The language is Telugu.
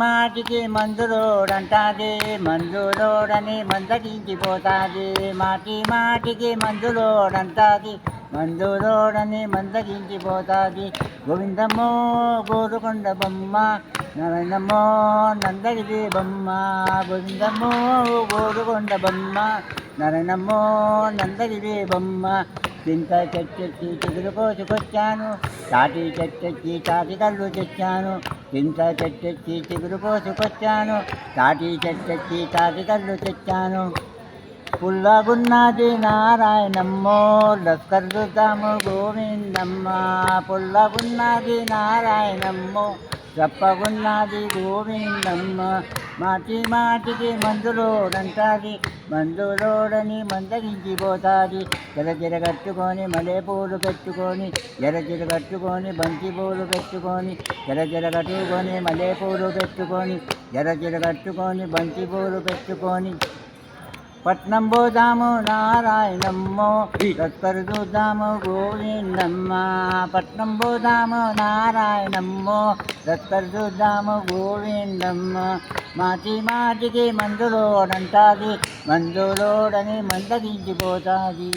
మాటికి మందులోడంటాది, మందులోడని మందగించిపోతాది. మాటికి మందులోడంటాది, మందులోడని మందగించిపోతాది. గోవిందమ్మో గోరుకొండ బొమ్మ, నారాయణమ్మో నందగిరి బొమ్మ. గోవిందమ్మో గోరుకొండ బొమ్మ, నారాయణమ్మో నందగిరి బొమ్మ. చింత చెట్టెక్కి చిగురు కోసుకొచ్చాను, తాటి చెట్టెక్కి తాటి కళ్ళు తెచ్చాను. చింత చెట్టెక్కి చిగురు కోసుకొచ్చాను, తాటి చెట్టెక్కి తాటి కళ్ళు తెచ్చాను. పుల్లగున్నది నారాయణమ్మో లస్కర్ చూద్దాము గోవిందమ్మ. పుల్లగున్నది నారాయణమ్మో చప్పగున్నది గోవిందమ్మ. మాటికి మందులోడంటాది, మందులోడని మందగించిపోతాది. జరజర కట్టుకొని మల్లెపూలు పెట్టుకొని, జరజర కట్టుకొని బంతి పూలు పెట్టుకొని, జరజర కట్టుకొని మల్లెపూలు పెట్టుకొని, జరజర కట్టుకొని బంతి పూలు పెట్టుకొని. పట్నం పోదాము నారాయణమ్మో లస్కరు చూద్దాము గోవిందమ్మ. పట్నం పోదాము నారాయణమ్మో లస్కరు చూద్దాము గోవిందమ్మ. మాటికి మందులోడంటాది, మందులోడని మందగించిపోతాది.